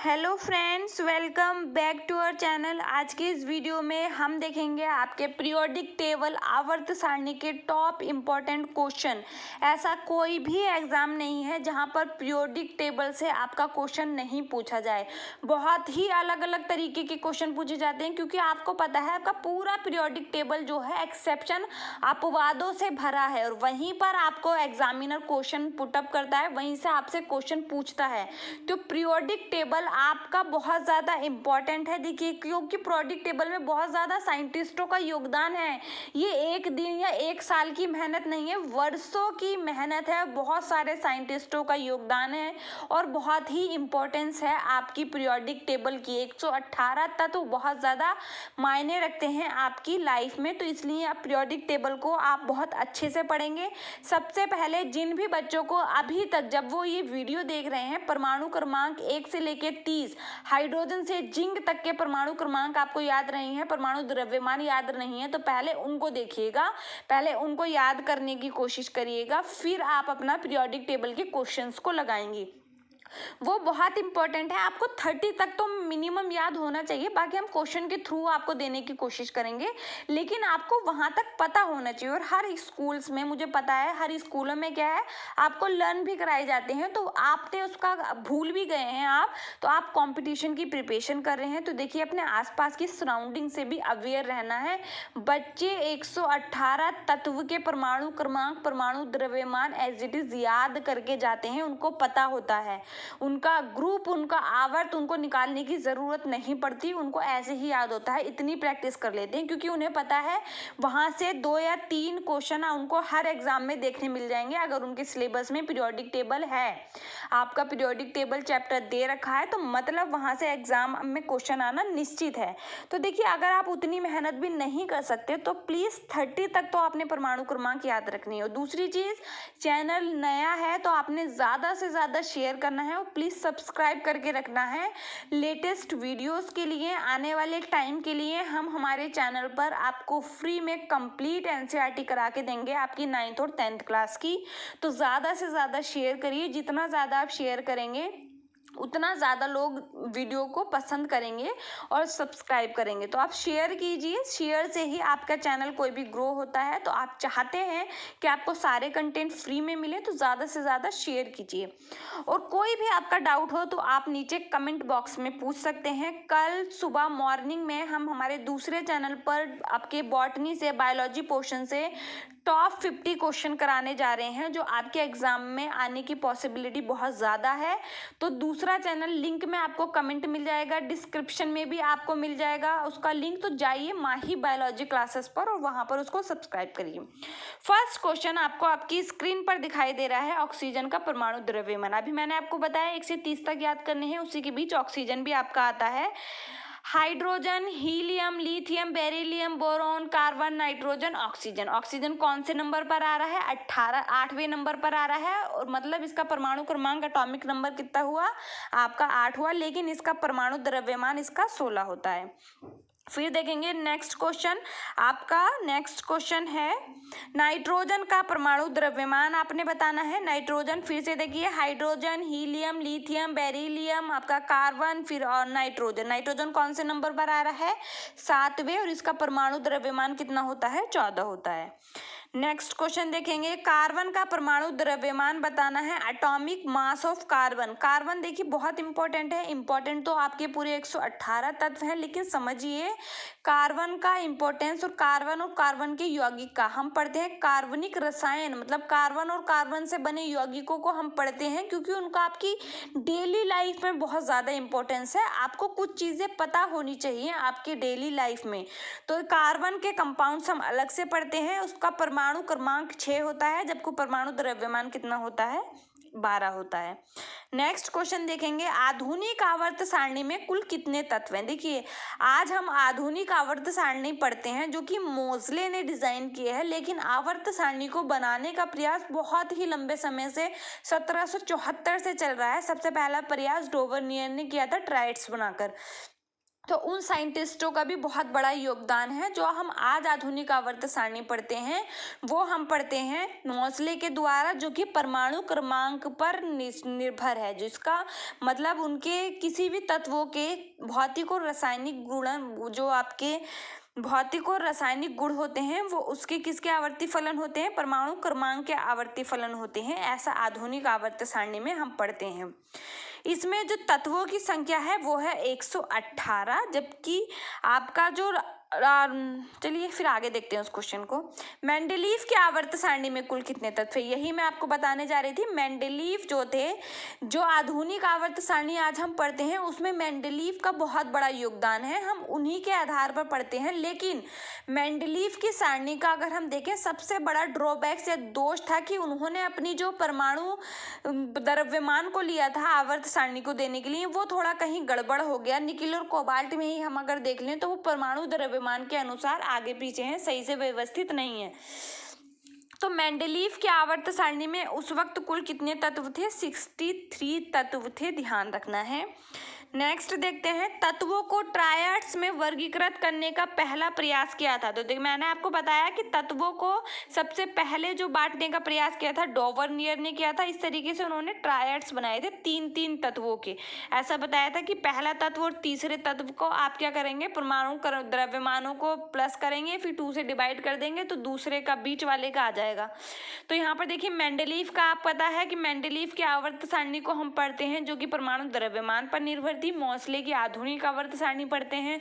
Hello friends, welcome back to our channel. आज के इस वीडियो में हम देखेंगे आपके पीरियोडिक टेबल आवर्त सारणी के टॉप इम्पॉर्टेंट क्वेश्चन। ऐसा कोई भी एग्ज़ाम नहीं है जहां पर पीरियोडिक टेबल से आपका क्वेश्चन नहीं पूछा जाए। बहुत ही अलग अलग तरीके के क्वेश्चन पूछे जाते हैं, क्योंकि आपको पता है आपका पूरा पीरियोडिक टेबल जो है एक्सेप्शन अपवादों से भरा है, और वहीं पर आपको एग्जामिनर क्वेश्चन पुटअप करता है, वहीं से आपसे क्वेश्चन पूछता है। तो पीरियोडिक टेबल आपका बहुत ज़्यादा इम्पॉर्टेंट है। देखिए, क्योंकि पीरियोडिक टेबल में बहुत ज़्यादा साइंटिस्टों का योगदान है। ये एक दिन या एक साल की मेहनत नहीं है, वर्षों की मेहनत है। बहुत सारे साइंटिस्टों का योगदान है और बहुत ही इम्पोर्टेंस है आपकी पीरियोडिक टेबल की। 118 तत्व बहुत ज़्यादा मायने रखते हैं आपकी लाइफ में, तो इसलिए आप पीरियोडिक टेबल को आप बहुत अच्छे से पढ़ेंगे। सबसे पहले जिन भी बच्चों को अभी तक, जब वो ये वीडियो देख रहे हैं, परमाणु क्रमांक 1 से लेकर 30, हाइड्रोजन से जिंक तक के परमाणु क्रमांक आपको याद नहीं है, परमाणु द्रव्यमान याद नहीं है, तो पहले उनको देखिएगा, पहले उनको याद करने की कोशिश करिएगा, फिर आप अपना पीरियोडिक टेबल के क्वेश्चंस को लगाएंगे। वो बहुत इंपॉर्टेंट है। आपको 30 तक तो मिनिमम याद होना चाहिए, बाकी हम क्वेश्चन के थ्रू आपको देने की कोशिश करेंगे, लेकिन आपको वहां तक पता होना चाहिए। और हर स्कूल्स में, मुझे पता है हर स्कूलों में क्या है, आपको लर्न भी कराए जाते हैं, तो आपने उसका भूल भी गए हैं आप, तो आप कंपटीशन की प्रिपरेशन कर रहे हैं, तो देखिए अपने आसपास की सराउंडिंग से भी अवेयर रहना है। बच्चे 118 तत्व के परमाणु क्रमांक, परमाणु द्रव्यमान एज इट इज याद करके जाते हैं, उनको पता होता है। उनका ग्रुप, उनका आवर्त उनको निकालने की ज़रूरत नहीं पड़ती, उनको ऐसे ही याद होता है। इतनी प्रैक्टिस कर लेते हैं, क्योंकि उन्हें पता है वहाँ से 2 या 3 क्वेश्चन उनको हर एग्जाम में देखने मिल जाएंगे, अगर उनके सिलेबस में पीरियोडिक टेबल है। आपका पीरियोडिक टेबल चैप्टर दे रखा है, तो मतलब वहाँ से एग्जाम में क्वेश्चन आना निश्चित है। तो देखिए, अगर आप उतनी मेहनत भी नहीं कर सकते, तो प्लीज़ 30 तक तो आपने परमाणु क्रमांक याद रखनी है। और दूसरी चीज़, चैनल नया है तो आपने ज़्यादा से ज़्यादा शेयर करना है, और प्लीज़ सब्सक्राइब करके रखना है। लेटेस्ट वीडियोस के लिए, आने वाले टाइम के लिए हम हमारे चैनल पर आपको फ्री में कंप्लीट एनसीईआरटी करा के देंगे, आपकी 9th और 10th क्लास की। तो ज़्यादा से ज़्यादा शेयर करिए, जितना ज़्यादा आप शेयर करेंगे उतना ज़्यादा लोग वीडियो को पसंद करेंगे और सब्सक्राइब करेंगे। तो आप शेयर कीजिए, शेयर से ही आपका चैनल कोई भी ग्रो होता है। तो आप चाहते हैं कि आपको सारे कंटेंट फ्री में मिले, तो ज़्यादा से ज़्यादा शेयर कीजिए। और कोई भी आपका डाउट हो तो आप नीचे कमेंट बॉक्स में पूछ सकते हैं। कल सुबह मॉर्निंग में हम हमारे दूसरे चैनल पर आपके बॉटनी से, बायोलॉजी पोर्शन से टॉप 50 क्वेश्चन कराने जा रहे हैं, जो आपके एग्जाम में आने की पॉसिबिलिटी बहुत ज़्यादा है। तो दूसरा चैनल लिंक में आपको कमेंट मिल जाएगा, डिस्क्रिप्शन में भी आपको मिल जाएगा उसका लिंक, तो जाइए माही बायोलॉजी क्लासेस पर और वहाँ पर उसको सब्सक्राइब करिए। फर्स्ट क्वेश्चन आपको आपकी स्क्रीन पर दिखाई दे रहा है, ऑक्सीजन का परमाणु द्रव्यमान। अभी मैंने आपको बताया 1 से 30 तक याद करने हैं, उसी के बीच ऑक्सीजन भी आपका आता है। Hydrogen, helium, lithium, beryllium, boron, carbon, nitrogen, oxygen. Oxygen कौन से नंबर पर आ रहा है? 8वें नंबर पर आ रहा है, और मतलब इसका परमाणु क्रमांक, एटॉमिक नंबर कितना हुआ आपका? 8 हुआ, लेकिन इसका परमाणु द्रव्यमान इसका 16 होता है। फिर देखेंगे नेक्स्ट क्वेश्चन। आपका नेक्स्ट क्वेश्चन है नाइट्रोजन का परमाणु द्रव्यमान आपने बताना है। नाइट्रोजन, फिर से देखिए, हाइड्रोजन, हीलियम, लिथियम, बेरिलियम, आपका कार्बन, फिर और नाइट्रोजन। नाइट्रोजन कौन से नंबर पर आ रहा है? 7वें, और इसका परमाणु द्रव्यमान कितना होता है? 14 होता है। नेक्स्ट क्वेश्चन देखेंगे, कार्बन का परमाणु द्रव्यमान बताना है, atomic mass of carbon. Carbon देखिए बहुत इंपॉर्टेंट है, इंपॉर्टेंट तो आपके पूरे 118 तत्व हैं, लेकिन समझिए कार्बन का इंपॉर्टेंस, और कार्बन के यौगिक का हम पढ़ते हैं। कार्बनिक रसायन मतलब कार्बन और कार्बन से बने यौगिकों को हम पढ़ते हैं, क्योंकि उनका आपकी डेली लाइफ में बहुत ज़्यादा इंपॉर्टेंस है। आपको कुछ चीज़ें पता होनी चाहिए आपके डेली लाइफ में। तो कार्बन के कंपाउंड्स हम अलग से पढ़ते हैं, उसका परमाणु क्रमांक 6 होता है, जबकि परमाणु द्रव्यमान कितना होता है? 12 होता है। नेक्स्ट क्वेश्चन देखेंगे, आधुनिक आवर्त सारणी में कुल कितने तत्व हैं? देखिए, आज हम आधुनिक आवर्त सारणी पढ़ते हैं, जो कि मोज़ले ने डिजाइन किए हैं, लेकिन आवर्त सारणी को बनाने का प्रयास बहुत ही लंबे समय से 1774 से चल रहा है। सबसे पहला प्रयास डोवर्नियर ने किया था, ट्राइड्स बनाकर। तो उन साइंटिस्टों का भी बहुत बड़ा योगदान है। जो हम आज आधुनिक आवर्त सारणी पढ़ते हैं वो हम पढ़ते हैं मोसले के द्वारा, जो कि परमाणु क्रमांक पर निर्भर है, जिसका मतलब उनके किसी भी तत्वों के भौतिक और रासायनिक गुण, जो आपके भौतिक और रासायनिक गुण होते हैं वो उसके किसके आवर्ती फलन होते हैं, परमाणु क्रमांक के आवर्ती फलन होते हैं। ऐसा आधुनिक आवर्त सारणी में हम पढ़ते हैं। इसमें जो तत्वों की संख्या है वो है 118, जबकि आपका जो चलिए फिर आगे देखते हैं उस क्वेश्चन को। मेंडलीव के आवर्त सारणी में कुल कितने तत्व है, यही मैं आपको बताने जा रही थी। मेंडलीव जो थे, जो आधुनिक आवर्त सारणी आज हम पढ़ते हैं उसमें मेंडलीव का बहुत बड़ा योगदान है, हम उन्हीं के आधार पर पढ़ते हैं। लेकिन मेंडलीव की सारणी का अगर हम देखें, सबसे बड़ा ड्रॉबैक या दोष था कि उन्होंने अपनी जो परमाणु द्रव्यमान को लिया था आवर्त सारणी को देने के लिए, वो थोड़ा कहीं गड़बड़ हो गया। निकिल और कोबाल्ट में ही हम अगर देख लें तो वो परमाणु द्रव्यमान के अनुसार आगे पीछे हैं, सही से व्यवस्थित नहीं है। तो मेंडलीव के आवर्त सारणी में उस वक्त कुल कितने तत्व थे, 63 तत्व थे, ध्यान रखना है। नेक्स्ट देखते हैं, तत्वों को ट्रायड्स में वर्गीकृत करने का पहला प्रयास किया था। तो देखिए मैंने आपको बताया कि तत्वों को सबसे पहले जो बांटने का प्रयास किया था डॉवर्नियर ने किया था। इस तरीके से उन्होंने ट्रायड्स बनाए थे, तीन तीन तत्वों के। ऐसा बताया था कि पहला तत्व और तीसरे तत्व को आप क्या करेंगे, परमाणु द्रव्यमानों को प्लस करेंगे, फिर 2 से डिवाइड कर देंगे तो दूसरे का बीच वाले का आ जाएगा। तो यहाँ पर देखिए मेंडलीव का आप पता है कि मेंडलीव की आवर्त सारणी को हम पढ़ते हैं जो कि परमाणु द्रव्यमान पर निर्भर थी। मोसले की आधुनिक आवर्त सारणी पढ़ते हैं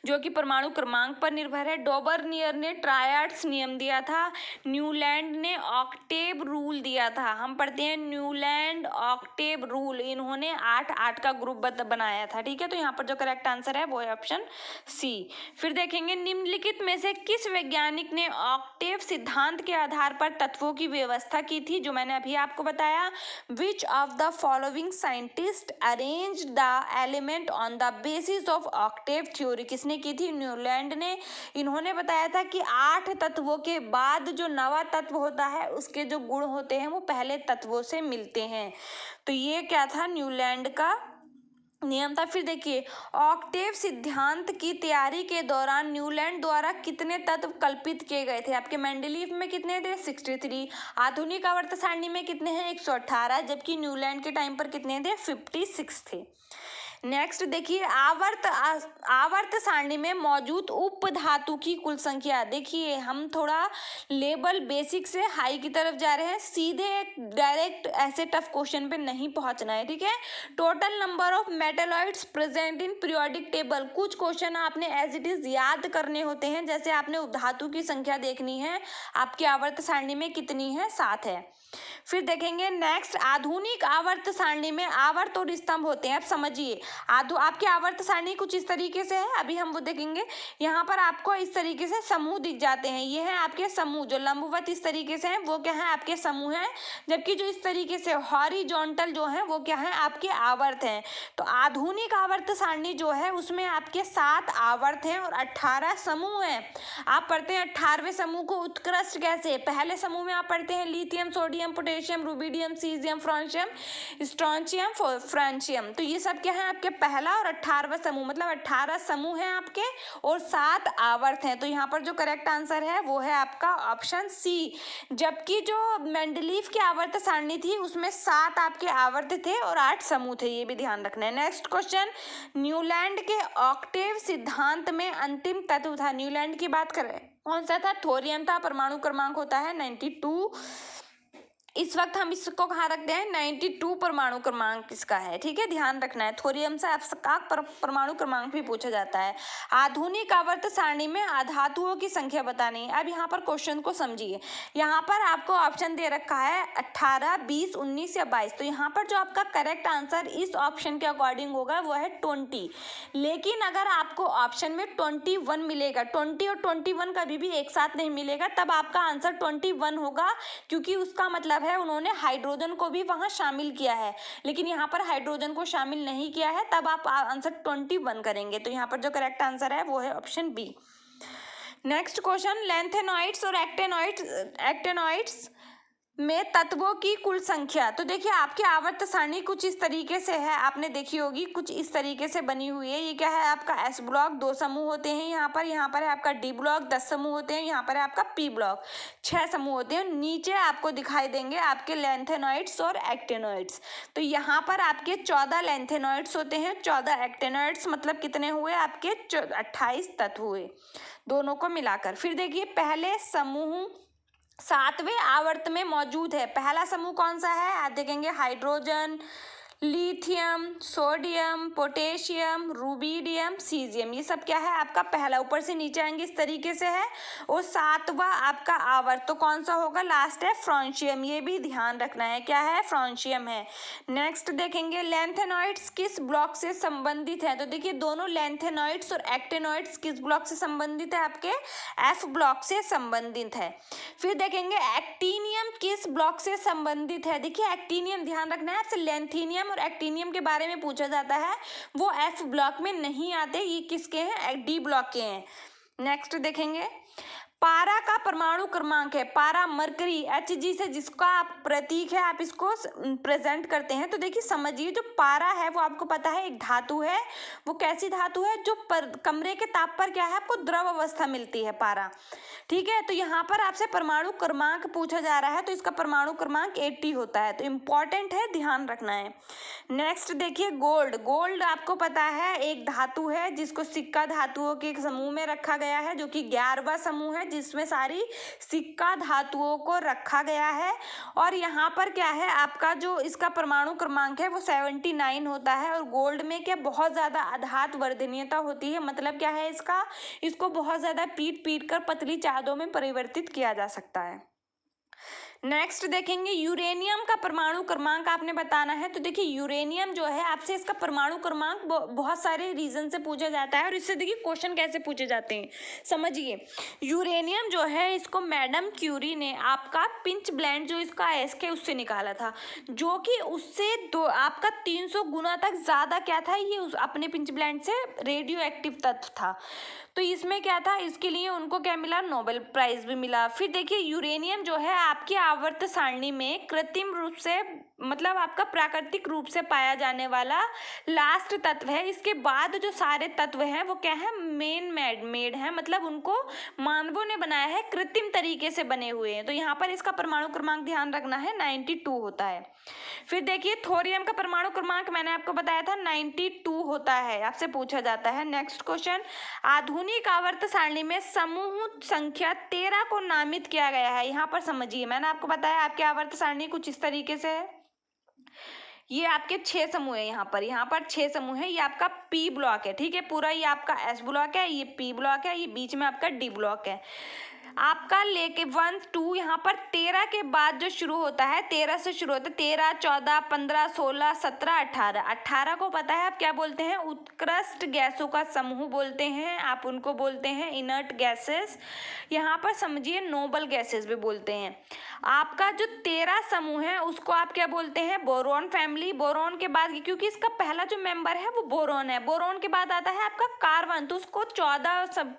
जो कि परमाणु क्रमांक पर निर्भर है। डॉबर्नियर ने ट्रायड्स नियम दिया था। न्यूलैंड ने ऑक्टेव रूल दिया था, हम पढ़ते हैं न्यूलैंड ऑक्टेव रूल। इन्होंने 8-8 का ग्रुप बनाया था, ठीक है। तो यहाँ पर जो करेक्ट आंसर है वो है ऑप्शन सी। फिर देखेंगे, निम्नलिखित में से किस वैज्ञानिक ने ऑक्टेव सिद्धांत के आधार पर तत्वों की व्यवस्था की थी, जो मैंने अभी आपको बताया। Which of the following scientist arrange the element on the basis of Octave theory, किसने की थी, न्यूलैंड ने। इन्होंने बताया था कि 8 तत्वों के बाद जो नवा तत्व होता है उसके जो गुण होते हैं वो पहले तत्वों से मिलते हैं। तो ये क्या था, न्यूलैंड का नियम था। फिर देखिए, ऑक्टेव सिद्धांत की तैयारी के दौरान न्यूलैंड द्वारा कितने तत्व कल्पित किए गए थे। आपके मेंडलीव में कितने थे, 63। आधुनिक आवर्त सारणी में कितने हैं, 118, जबकि न्यूलैंड के टाइम पर कितने थे, 56 थे। नेक्स्ट देखिए, आवर्त सारणी में मौजूद उप धातु की कुल संख्या। देखिए हम थोड़ा लेवल बेसिक से हाई की तरफ जा रहे हैं, सीधे डायरेक्ट ऐसे टफ क्वेश्चन पे नहीं पहुंचना है, ठीक है। Total number of metalloids present in periodic table. कुछ क्वेश्चन आपने एज इट इज याद करने होते हैं, जैसे आपने उपधातु की संख्या देखनी है, आपकी आवर्त सारणी में कितनी है, 7 है। फिर देखेंगे नेक्स्ट, आधुनिक आवर्त सारणी में आवर्त और स्तंभ होते हैं। अब समझिए, आपकी आवर्त सारणी कुछ इस तरीके से है, अभी हम वो देखेंगे। यहाँ पर आपको इस तरीके से समूह दिख जाते हैं, ये है आपके समूह। जो लंबवत इस तरीके से हैं वो क्या है, आपके समूह हैं। जबकि जो इस तरीके से हॉरिजॉन्टल जो है वो क्या है, आपके आवर्त हैं। तो आधुनिक आवर्त सारणी जो है उसमें आपके 7 आवर्त हैं और 18 समूह हैं। आप पढ़ते हैं 18वें समूह को उत्कृष्ट कैसे। पहले समूह में आप पढ़ते हैं lithium, sodium, potassium, rubidium, caesium, francium, strontium, francium. तो ये सब क्या है, आपके पहला और 18वां समूह, मतलब 18 समूह हैं आपके और 7 आवर्त हैं। तो यहाँ पर जो करेक्ट आंसर है वो है आपका ऑप्शन सी। जबकि जो मेंडलीव की आवर्त सारणी थी उसमें 7 आपके आवर्त थे और 8 समूह थे, ये भी ध्यान रखना है। नेक्स्ट क्वेश्चन, न्यूलैंड के ऑक्टेव सिद्धांत में अंतिम तत्व था। न्यूलैंड की बात करें, कौन सा था, थोरियम था। परमाणु क्रमांक होता है 92। इस वक्त हम इसको कहाँ रखते हैं, 92 परमाणु क्रमांक इसका है, ठीक है, ध्यान रखना है। थोरियम से आपका परमाणु क्रमांक भी पूछा जाता है। आधुनिक आवर्त सारणी में अधातुओं की संख्या बतानी है। अब यहाँ पर क्वेश्चन को समझिए, यहाँ पर आपको ऑप्शन दे रखा है 18, 20, 19 या 22। तो यहाँ पर जो आपका करेक्ट आंसर इस ऑप्शन के अकॉर्डिंग होगा वो है 20। लेकिन अगर आपको ऑप्शन में 21 मिलेगा, 20 और 21 कभी भी एक साथ नहीं मिलेगा, तब आपका आंसर 21 होगा, क्योंकि उसका मतलब है उन्होंने हाइड्रोजन को भी वहां शामिल किया है। लेकिन यहाँ पर हाइड्रोजन को शामिल नहीं किया है, तब आप आंसर 21 करेंगे। तो यहाँ पर जो करेक्ट आंसर है वो है option B. Next question, lanthanoids और एक्टेनॉइड्स में तत्वों की कुल संख्या। तो देखिए आपकी आवर्त सारणी कुछ इस तरीके से है, आपने देखी होगी, कुछ इस तरीके से बनी हुई है। ये क्या है आपका एस ब्लॉक, 2 समूह होते हैं यहाँ पर है आपका डी ब्लॉक, 10 समूह होते हैं, यहाँ पर है आपका पी ब्लॉक, 6 समूह होते हैं। नीचे आपको दिखाई देंगे आपके लैंथेनॉइड्स और एक्टेनॉइड्स। तो यहाँ पर आपके 14 लैंथेनॉइड्स होते हैं, 14 एक्टेनॉइड्स, मतलब कितने हुए आपके 28 तत्व हुए दोनों को मिलाकर। फिर देखिए पहले समूह 7वें आवर्त में मौजूद है। पहला समूह कौन सा है आप देखेंगे, hydrogen, lithium, sodium, potassium, rubidium, caesium, ये सब क्या है आपका पहला, ऊपर से नीचे आएंगे इस तरीके से है। और 7वां आपका आवर्त तो कौन सा होगा, लास्ट है फ्रांशियम, ये भी ध्यान रखना है, क्या है फ्रांशियम है। नेक्स्ट देखेंगे लैंथेनॉइड्स किस ब्लॉक से संबंधित है। तो देखिए दोनों लैंथेनॉइड्स और एक्टेनॉइड्स किस ब्लॉक से संबंधित है, आपके एफ ब्लॉक से संबंधित है। फिर देखेंगे एक्टीनियम किस ब्लॉक से संबंधित है। देखिए एक्टीनियम ध्यान रखना है, आपसे लैंथीनियम और एक्टीनियम के बारे में पूछा जाता है, वो एफ ब्लॉक में नहीं आते, ये किसके हैं, डी ब्लॉक के हैं। नेक्स्ट देखेंगे पारा का परमाणु क्रमांक है, पारा मरकरी Hg से जिसका प्रतीक है आप इसको प्रेजेंट करते हैं। तो देखिए समझिए जो पारा है वो आपको पता है एक धातु है, वो कैसी धातु है जो कमरे के ताप पर क्या है आपको द्रव अवस्था मिलती है, पारा, ठीक है। तो यहाँ पर आपसे परमाणु क्रमांक पूछा जा रहा है, तो इसका परमाणु क्रमांक 80 होता है, तो इम्पॉर्टेंट है, ध्यान रखना है। नेक्स्ट देखिए गोल्ड, गोल्ड आपको पता है एक धातु है जिसको सिक्का धातुओं के एक समूह में रखा गया है, जो कि 11वां समूह है जिसमें सारी सिक्का धातुओं को रखा गया है। और यहाँ पर क्या है आपका जो इसका परमाणु क्रमांक है वो 79 होता है। और गोल्ड में क्या बहुत ज़्यादा आधात वर्धनीयता होती है, मतलब क्या है इसका, इसको बहुत ज़्यादा पीट कर पतली चादों में परिवर्तित किया जा सकता है। नेक्स्ट देखेंगे यूरेनियम का परमाणु क्रमांक आपने बताना है। तो देखिए यूरेनियम जो है आपसे इसका परमाणु क्रमांक बहुत सारे रीजन से पूछा जाता है, और इससे देखिए क्वेश्चन कैसे पूछे जाते हैं समझिए। यूरेनियम जो है इसको मैडम क्यूरी ने आपका पिंच ब्लेंड जो इसका एसके उससे निकाला था, जो कि उससे आपका 300 गुना तक ज़्यादा क्या था, ये उस अपने पिंच ब्लेंड से रेडियो एक्टिव तत्व था। तो इसमें क्या था, इसके लिए उनको क्या मिला, नोबेल प्राइज भी मिला। फिर देखिए यूरेनियम जो है आपकी आवर्त सारणी में कृत्रिम रूप से, मतलब आपका प्राकृतिक रूप से पाया जाने वाला लास्ट तत्व है। इसके बाद जो सारे तत्व हैं वो क्या है, मेन मेड है, मतलब उनको मानवों ने बनाया है, कृत्रिम तरीके से बने हुए हैं। तो यहाँ पर इसका परमाणु क्रमांक ध्यान रखना है 92 होता है। फिर देखिए थोरियम का परमाणु क्रमांक मैंने आपको बताया था 92 होता है, आपसे पूछा जाता है। नेक्स्ट क्वेश्चन, आधुनिक आवर्त सारणी में समूह संख्या 13 को नामित किया गया है। यहाँ पर समझिए मैंने आपको बताया आपकी आवर्त सारणी कुछ इस तरीके से है, ये आपके 6 समूह है, यहाँ पर 6 समूह है, ये आपका पी ब्लॉक है, ठीक है, पूरा ये आपका एस ब्लॉक है, ये पी ब्लॉक है, ये बीच में आपका डी ब्लॉक है। आपका लेके 1 2 यहाँ पर 13 के बाद जो शुरू होता है, 13 से शुरू होता है, 13 14 15 16 17 18, 18 को पता है आप क्या बोलते हैं, उत्कृष्ट गैसों का समूह बोलते हैं, आप उनको बोलते हैं इनर्ट गैसेस, यहाँ पर समझिए नोबल गैसेस भी बोलते हैं। आपका जो 13 समूह है उसको आप क्या बोलते हैं, बोरॉन फैमिली। बोरॉन के बाद क्योंकि इसका पहला जो मेंबर है वो बोरॉन है, बोरॉन के बाद आता है आपका कार्बन, तो उसको 14 सब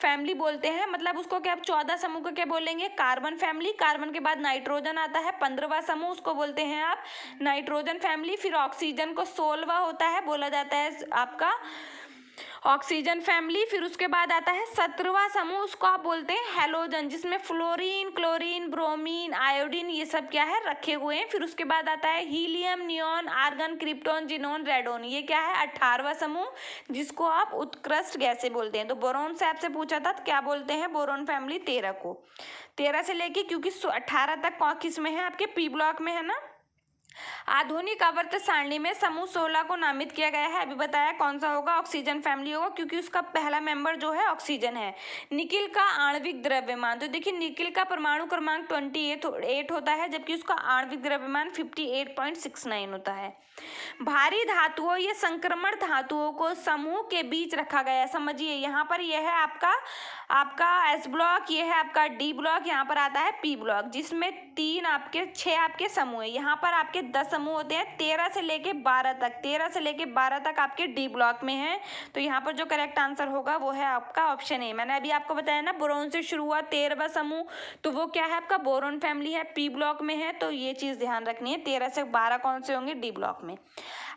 फैमिली बोलते हैं, मतलब उसको क्या 14 समूह को क्या बोलेंगे, कार्बन फैमिली। कार्बन के बाद नाइट्रोजन आता है 15वां समूह, उसको बोलते हैं आप नाइट्रोजन फैमिली। फिर ऑक्सीजन को 16वां होता है, बोला जाता है आपका ऑक्सीजन फैमिली। फिर उसके बाद आता है 17वां समूह, उसको आप बोलते हैं हैलोजन, जिसमें फ्लोरीन, क्लोरीन, ब्रोमीन, आयोडीन ये सब क्या है रखे हुए हैं। फिर उसके बाद आता है helium, neon, argon, krypton, xenon, radon, ये क्या है 18वां समूह, जिसको आप उत्कृष्ट गैसें बोलते हैं। तो बोरॉन से आपसे पूछा था तो क्या बोलते हैं, बोरॉन फैमिली 13 को, 13 से लेके क्योंकि 18 तक किस में है, आपके पी ब्लॉक में है ना। आधुनिक आवर्त सारणी में समूह 16 को नामित किया गया है, अभी बताया कौन सा होगा, ऑक्सीजन फैमिली होगा, क्योंकि उसका पहला मेंबर जो है ऑक्सीजन है। निकिल का आणविक द्रव्यमान, तो देखिए निकिल का परमाणु क्रमांक 28 होता है, जबकि उसका आणविक द्रव्यमान 58.69 होता है। भारी धातुओं या संक्रमण धातुओं को समूह के बीच रखा गया है, समझिए यहाँ पर यह है आपका एस ब्लॉक, ये है आपका डी ब्लॉक, यहाँ पर आता है पी ब्लॉक, जिसमें 6 आपके समूह है। यहाँ पर आपके आपके 10 समूह होते हैं, 13 से लेके 12 तक, 13 से लेके 12 तक आपके डी ब्लॉक में हैं। तो यहाँ पर जो करेक्ट आंसर होगा वो है आपका ऑप्शन ए। मैंने अभी आपको बताया ना बोरोन से शुरू हुआ 13वां समूह, तो वो क्या है आपका बोरोन फैमिली है, पी ब्लॉक में है। तो ये चीज़ ध्यान रखनी है, 13 से 12 कौन से होंगे, डी ब्लॉक में।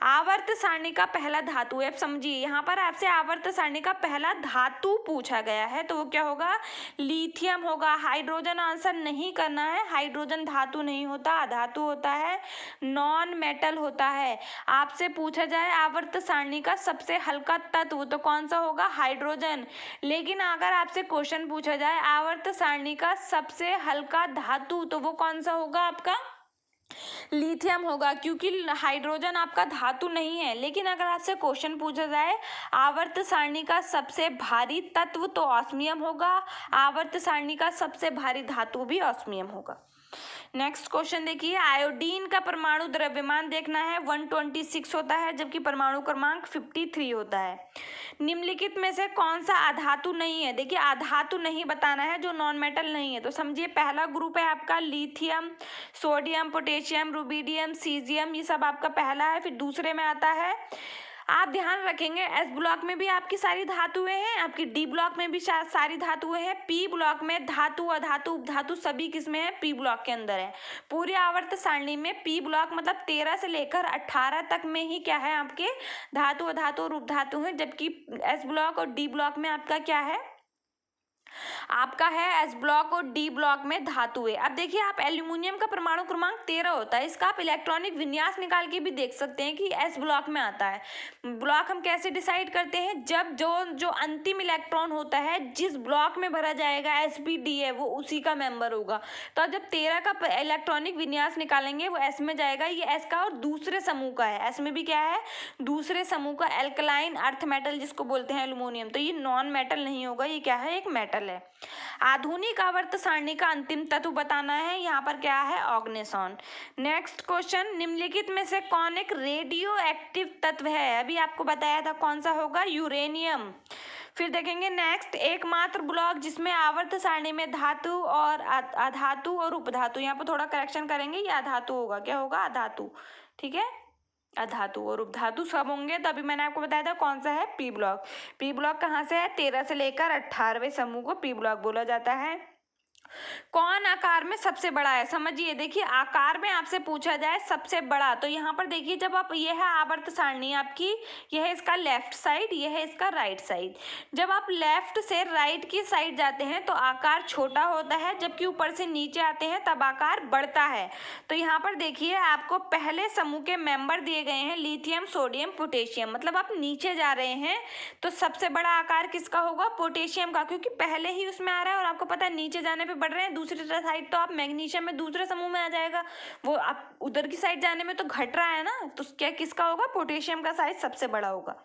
आवर्त सारणी का पहला धातु है, अब समझिए यहाँ पर आपसे आवर्त सारणी का पहला धातु पूछा गया है, तो वो क्या होगा, लिथियम होगा। हाइड्रोजन आंसर नहीं करना है, हाइड्रोजन धातु नहीं होता, अधातु होता है, नॉन मेटल होता है। आपसे पूछा जाए आवर्त सारणी का सबसे हल्का तत्व, तो कौन सा होगा, हाइड्रोजन। लेकिन अगर आपसे क्वेश्चन पूछा जाए आवर्त सारणी का सबसे हल्का धातु, तो वो कौन सा होगा, आपका लिथियम होगा, क्योंकि हाइड्रोजन आपका धातु नहीं है। लेकिन अगर आपसे क्वेश्चन पूछा जाए आवर्त सारणी का सबसे भारी तत्व, तो ऑस्मियम होगा। आवर्त सारणी का सबसे भारी धातु भी ऑस्मियम होगा। नेक्स्ट क्वेश्चन देखिए, आयोडीन का परमाणु द्रव्यमान देखना है, 126 होता है, जबकि परमाणु क्रमांक 53 होता है। निम्नलिखित में से कौन सा अधातु नहीं है, देखिए अधातु नहीं बताना है जो नॉन मेटल नहीं है। तो समझिए पहला ग्रुप है आपका lithium, sodium, potassium, rubidium, caesium, ये सब आपका पहला है। फिर दूसरे में आता है, आप ध्यान रखेंगे एस ब्लॉक में भी आपकी सारी धातुएं हैं, आपकी डी ब्लॉक में भी सारी धातुएं हैं, पी ब्लॉक में धातु, अधातु, उपधातु सभी किसमें है, पी ब्लॉक के अंदर है। पूरी आवर्त सारणी में पी ब्लॉक मतलब 13 से लेकर 18 तक में ही क्या है, आपके धातु, अधातु और उपधातु है। जबकि एस ब्लॉक और डी ब्लॉक में आपका क्या है, आपका है एस ब्लॉक और डी ब्लॉक में धातु है। अब देखिए आप एल्यूमिनियम का परमाणु क्रमांक 13 होता है, इसका आप इलेक्ट्रॉनिक विन्यास निकाल के भी देख सकते हैं कि एस ब्लॉक में आता है। ब्लॉक हम कैसे डिसाइड करते हैं, जब जो अंतिम इलेक्ट्रॉन होता है जिस ब्लॉक में भरा जाएगा sp_d है वो उसी का मेंबर होगा। तो अब जब 13 का इलेक्ट्रॉनिक विन्यास निकालेंगे वो एस में जाएगा, ये एस का और दूसरे समूह का है, एस में भी क्या है, दूसरे समूह का एल्कलाइन अर्थ मेटल जिसको बोलते हैं एल्यूमिनियम। तो ये नॉन मेटल नहीं होगा, ये क्या है, एक मेटल है। आधुनिक आवर्त सारणी का अंतिम तत्व बताना है, यहाँ पर क्या है, ऑर्गेनेसॉन। नेक्स्ट क्वेश्चन, निम्नलिखित में से कौन एक रेडियो एक्टिव तत्व है, अभी आपको बताया था कौन सा होगा, यूरेनियम। फिर देखेंगे नेक्स्ट, एकमात्र ब्लॉक जिसमें आवर्त सारणी में धातु और अधातु और उपधातु, यहाँ पर थोड़ा करेक्शन करेंगे, ये अधातु होगा, क्या होगा, अधातु, ठीक है, अधातु और उपधातु सब होंगे। तो अभी मैंने आपको बताया था कौन सा है, पी ब्लॉक। पी ब्लॉक कहाँ से है, 13 से लेकर 18वें समूह को पी ब्लॉक बोला जाता है। कौन आकार में सबसे बड़ा है, समझिए देखिए आकार में आपसे पूछा जाए सबसे बड़ा, तो यहाँ पर देखिए जब आप, ये है आवर्त सारणी आपकी, यह है इसका लेफ्ट साइड, यह है इसका राइट साइड। जब आप लेफ्ट से राइट की साइड जाते हैं तो आकार छोटा होता है, जबकि ऊपर से नीचे आते हैं तब आकार बढ़ता है। तो यहाँ पर देखिए आपको पहले समूह के मेंबर दिए गए हैं, लिथियम, सोडियम, पोटेशियम, मतलब आप नीचे जा रहे हैं तो सबसे बड़ा आकार किसका होगा, पोटेशियम का, क्योंकि पहले ही उसमें आ रहा है और आपको पता है नीचे जाने पे बढ़ रहे हैं। दूसरी साइड तो आप मैग्नीशियम में दूसरे समूह में आ जाएगा, वो आप उधर की साइड जाने में तो घट रहा है ना, तो क्या किसका होगा, पोटेशियम का साइज सबसे बड़ा होगा।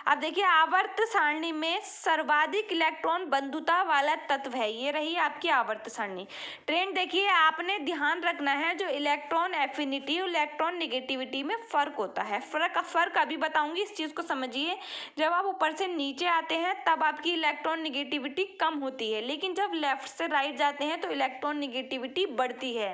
अब देखिए आवर्त सारणी में सर्वाधिक इलेक्ट्रॉन बंधुता वाला तत्व है, ये रही आपकी आवर्त सारणी। ट्रेंड देखिए आपने ध्यान रखना है, जो इलेक्ट्रॉन एफिनिटी और इलेक्ट्रॉन नेगेटिविटी में फर्क होता है, फर्क अभी बताऊंगी, इस चीज को समझिए। जब आप ऊपर से नीचे आते हैं तब आपकी इलेक्ट्रॉन नेगेटिविटी कम होती है, लेकिन जब लेफ्ट से राइट जाते हैं तो इलेक्ट्रॉन नेगेटिविटी बढ़ती है।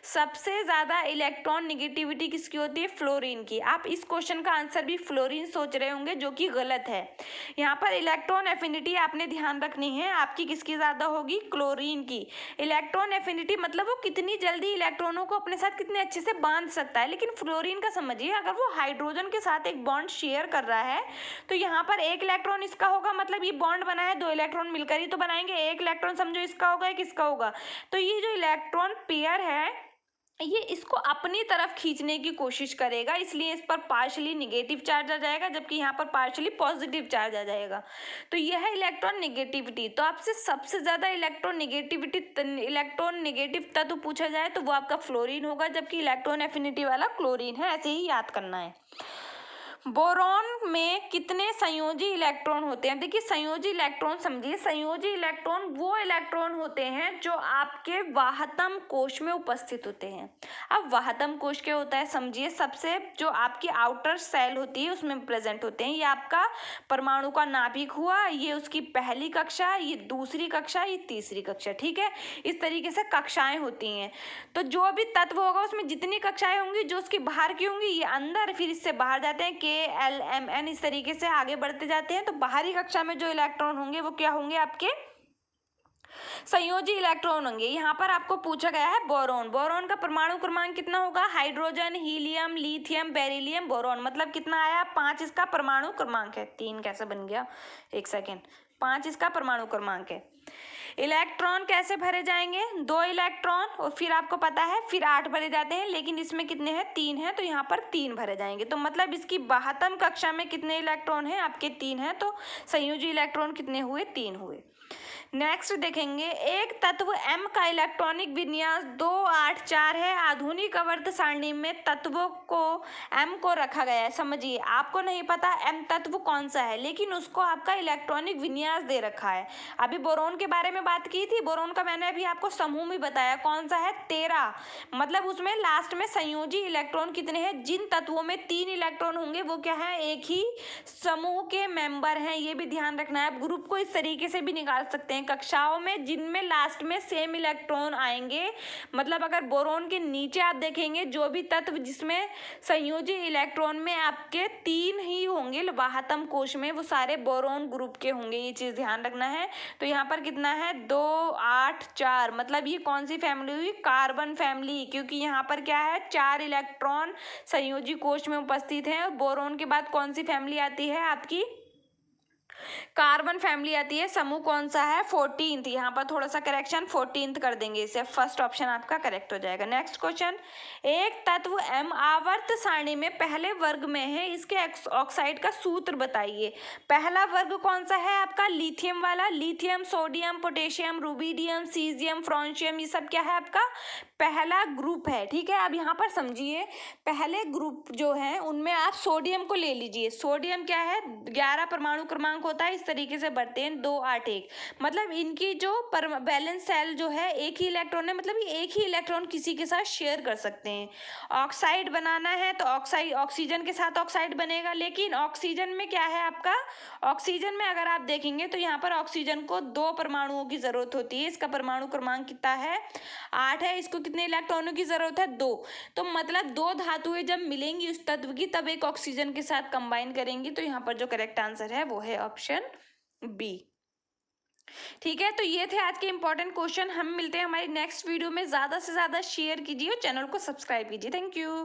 सबसे ज्यादा इलेक्ट्रॉन नेगेटिविटी किसकी होती है, फ्लोरीन की। आप इस क्वेश्चन का आंसर भी फ्लोरीन सोच रहे होंगे, जो कि गलत है। यहाँ पर इलेक्ट्रॉन एफिनिटी आपने ध्यान रखनी है, आपकी किसकी ज्यादा होगी, क्लोरीन की। इलेक्ट्रॉन एफिनिटी मतलब वो कितनी जल्दी इलेक्ट्रॉनों को अपने साथ कितने अच्छे से बांध सकता है। लेकिन फ्लोरीन का समझिए, अगर वो हाइड्रोजन के साथ एक बॉन्ड शेयर कर रहा है तो यहाँ पर एक इलेक्ट्रॉन इसका होगा, मतलब ये बॉन्ड बना है, 2 इलेक्ट्रॉन मिलकर ही तो बनाएंगे, एक इलेक्ट्रॉन समझो इसका होगा, एक इसका होगा। तो ये जो इलेक्ट्रॉन पेयर है ये इसको अपनी तरफ खींचने की कोशिश करेगा, इसलिए इस पर पार्शियली नेगेटिव चार्ज आ जाएगा, जबकि यहाँ पर पार्शियली पॉजिटिव चार्ज आ जाएगा। तो यह है इलेक्ट्रॉन नेगेटिविटी। तो आपसे सबसे ज्यादा इलेक्ट्रॉन नेगेटिव तत्व पूछा जाए तो वो आपका फ्लोरीन होगा, जबकि इलेक्ट्रॉन एफिनिटी वाला क्लोरीन है, ऐसे ही याद करना है। बोरॉन में कितने संयोजी इलेक्ट्रॉन होते हैं? देखिए संयोजी इलेक्ट्रॉन समझिए, संयोजी इलेक्ट्रॉन वो इलेक्ट्रॉन होते हैं जो आपके वाहतम कोश में उपस्थित होते हैं। अब वाहतम कोश क्या होता है समझिए, सबसे जो आपकी आउटर सेल होती है उसमें प्रेजेंट होते हैं। ये आपका परमाणु का नाभिक हुआ, ये उसकी पहली कक्षा, ये दूसरी कक्षा, ये तीसरी कक्षा, ठीक है। इस तरीके से कक्षाएं होती हैं। तो जो भी तत्व होगा उसमें जितनी कक्षाएं होंगी, जो उसकी बाहर की होंगी ये अंदर, फिर इससे बाहर जाते हैं K, L, M, N, इस तरीके से आगे बढ़ते जाते हैं। तो बाहरी कक्षा में जो इलेक्ट्रॉन होंगे वो क्या होंगे? आपके संयोजी इलेक्ट्रॉन होंगे। यहाँ पर आपको पूछा गया है बोरॉन। बोरॉन का परमाणु क्रमांक कितना होगा? Hydrogen, helium, lithium, beryllium, boron. मतलब कितना आया? 5 इसका परमाणु क्रमांक है। 3 कैसे बन गया? एक सेकेंड। 5 इसका परमाणु क्रमांक है। इलेक्ट्रॉन कैसे भरे जाएंगे? 2 इलेक्ट्रॉन, और फिर आपको पता है फिर 8 भरे जाते हैं, लेकिन इसमें कितने हैं? 3 हैं, तो यहाँ पर 3 भरे जाएंगे। तो मतलब इसकी वाहतम कक्षा में कितने इलेक्ट्रॉन हैं? आपके 3 हैं। तो संयोजी इलेक्ट्रॉन कितने हुए? 3 हुए। नेक्स्ट देखेंगे, एक तत्व M का इलेक्ट्रॉनिक विन्यास 2, 8, 4 है। आधुनिक आवर्त सारणी में तत्वों को M को रखा गया है। समझिए, आपको नहीं पता M तत्व कौन सा है, लेकिन उसको आपका इलेक्ट्रॉनिक विन्यास दे रखा है। अभी बोरोन के बारे में बात की थी, बोरोन का मैंने अभी आपको समूह भी बताया, कौन सा है? 13। मतलब उसमें लास्ट में संयोजी इलेक्ट्रॉन कितने हैं? जिन तत्वों में 3 इलेक्ट्रॉन होंगे वो क्या है? एक ही समूह के मेंबर हैं। ये भी ध्यान रखना है। आप ग्रुप को इस तरीके से भी निकाल सकते हैं कक्षाओं में जिनमें लास्ट में सेम इलेक्ट्रॉन आएंगे। मतलब अगर बोरोन के नीचे आप देखेंगे जो भी तत्व जिसमें संयोजी इलेक्ट्रॉन में आपके 3 ही होंगे वाहतम कोश में, वो सारे बोरोन ग्रुप के होंगे। ये चीज ध्यान रखना है। तो यहाँ पर कितना है? 2, 8, 4। मतलब ये कौन सी फैमिली हुई? कार्बन फैमिली, क्योंकि यहाँ पर क्या है? 4 इलेक्ट्रॉन संयोजी कोश में उपस्थित हैं। और बोरोन के बाद कौन सी फैमिली आती है? आपकी कार्बन फैमिली आती है। समूह कौन सा है? 14th। यहाँ पर थोड़ा सा करेक्शन, 14th कर देंगे इसे। फर्स्ट ऑप्शन आपका करेक्ट हो जाएगा। नेक्स्ट क्वेश्चन, एक तत्व M आवर्त सारणी में पहले वर्ग में है, इसके ऑक्साइड का सूत्र बताइए। पहला वर्ग कौन सा है आपका? लिथियम वाला। Lithium, sodium, potassium, rubidium, caesium, francium, ये सब क्या है? आपका पहला ग्रुप है, ठीक है। अब यहाँ पर समझिए, पहले ग्रुप जो है उनमें आप सोडियम को ले लीजिए। सोडियम क्या है? 11 परमाणु क्रमांक होता है। इस तरीके से बढ़ते हैं 2, 8, 1। मतलब इनकी जो बैलेंस सेल जो है एक ही इलेक्ट्रॉन है, मतलब ये एक ही इलेक्ट्रॉन किसी के साथ शेयर कर सकते हैं। ऑक्साइड बनाना है तो ऑक्साइड ऑक्सीजन के साथ ऑक्साइड बनेगा, लेकिन ऑक्सीजन में क्या है आपका? ऑक्सीजन में अगर आप देखेंगे तो यहाँ पर ऑक्सीजन को 2 परमाणुओं की जरूरत होती है। इसका परमाणु क्रमांक कितना है? 8 है। इसको कितने इलेक्ट्रॉनों की जरूरत है? 2। तो मतलब 2 धातुएं जब मिलेंगी उस तत्व की, तब एक ऑक्सीजन के साथ कंबाइन करेंगी। तो यहाँ पर जो करेक्ट आंसर है वो है ऑप्शन बी। ठीक है, तो ये थे आज के इंपॉर्टेंट क्वेश्चन। हम मिलते हैं हमारी नेक्स्ट वीडियो में। ज्यादा से ज्यादा शेयर कीजिए और चैनल को सब्सक्राइब कीजिए। Thank you.